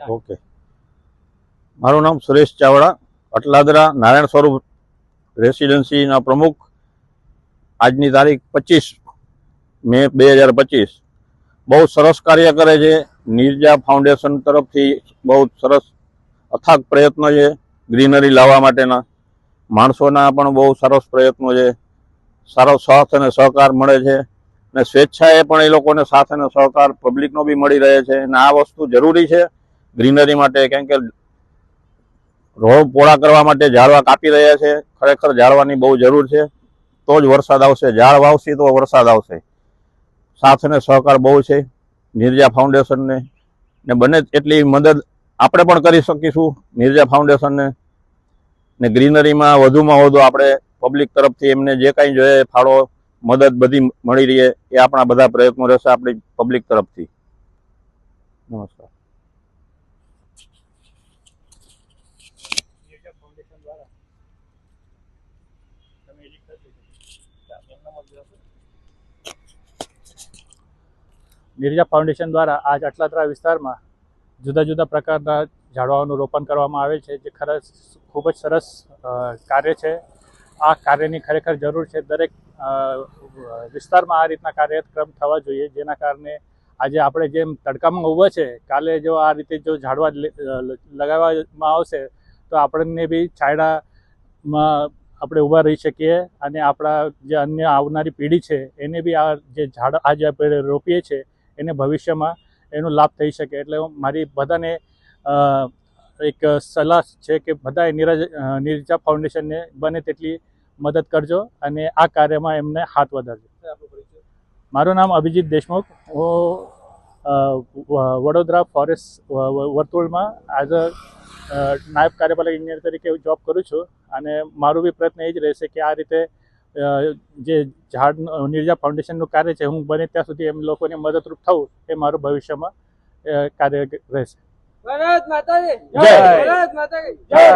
Okay, મારું નામ સુરેશ ચાવડા, અટલાદરા નારાયણ સ્વરૂપ રેસિડેન્સીના પ્રમુખ. આજની તારીખ 25 મે 2025. બહુ સરસ કાર્ય કરે છે. નિર્જા ફાઉન્ડેશન તરફથી બહુ સરસ અથાગ પ્રયત્નો છે ગ્રીનરી લાવવા માટેના. માણસોના પણ બહુ સરસ પ્રયત્નો છે. સારો સાથ અને સહકાર મળે છે અને સ્વેચ્છાએ પણ એ લોકોને સાથ અને સહકાર પબ્લિકનો બી મળી રહે છે. અને આ વસ્તુ જરૂરી છે ગ્રીનરી માટે, કેમ કે રોડ પોળા કરવા માટે ઝાડવા કાપી રહ્યા છે. ખરેખર ઝાડવાની બહુ જરૂર છે, તો જ વરસાદ આવશે. ઝાડ વાવશે તો વરસાદ આવશે. સાથ અને સહકાર બહુ છે નિર્જા ફાઉન્ડેશનને, ને બને એટલી મદદ આપણે પણ કરી શકીશું નિર્જા ફાઉન્ડેશનને. ને ગ્રીનરીમાં વધુમાં વધુ આપણે પબ્લિક તરફથી એમને જે કાંઈ જોઈએ ફાળો મદદ બધી મળી રહે એ આપણા બધા પ્રયત્નો રહેશે આપણી પબ્લિક તરફથી. નમસ્કાર. નિર્જા ફાઉન્ડેશન દ્વારા આજ અટલાદરા વિસ્તારમાં જુદા જુદા પ્રકારના ઝાડવાઓનું રોપણ કરવામાં આવે છે, જે ખૂબ જ સરસ કાર્ય છે. આ કાર્યની ખરેખર જરૂર છે. દરેક વિસ્તારમાં આ રીતના કાર્યક્રમ થવા જોઈએ, જેના કારણે આજે આપણે જેમ તડકામાં ઊભા છે, કાલે જો આ રીતે જો ઝાડવા લગાવવામાં આવશે તો આપણને બી છાંયડામાં આપણે ઊભા રહી શકીએ અને આપણા જે અન્ય આવનારી પેઢી છે એને બી આ જે ઝાડ આજે આપણે રોપીએ છીએ એને ભવિષ્યમાં એનો લાભ થઈ શકે. એટલે મારી બધાને એક સલાહ છે કે બધાએ નિર્જા ફાઉન્ડેશનને બને તેટલી મદદ કરજો અને આ કાર્યમાં એમને હાથ વધારજો. મારું નામ અભિજીત દેશમુખ. હું વડોદરા ફોરેસ્ટ વર્તુળમાં એઝ અ નાયબ કાર્યપાલક ઇજનેર તરીકે જોબ કરું છું. અને મારું બી પ્રયત્ન એ જ રહેશે કે આ રીતે જે ઝાડ નિર્જા ફાઉન્ડેશનનું કાર્ય છે, હું બને ત્યાં સુધી એમ લોકોને મદદરૂપ થવું એ મારું ભવિષ્યમાં કાર્ય રહેશે. ભારત માતા કી જય. ભારત માતા કી જય.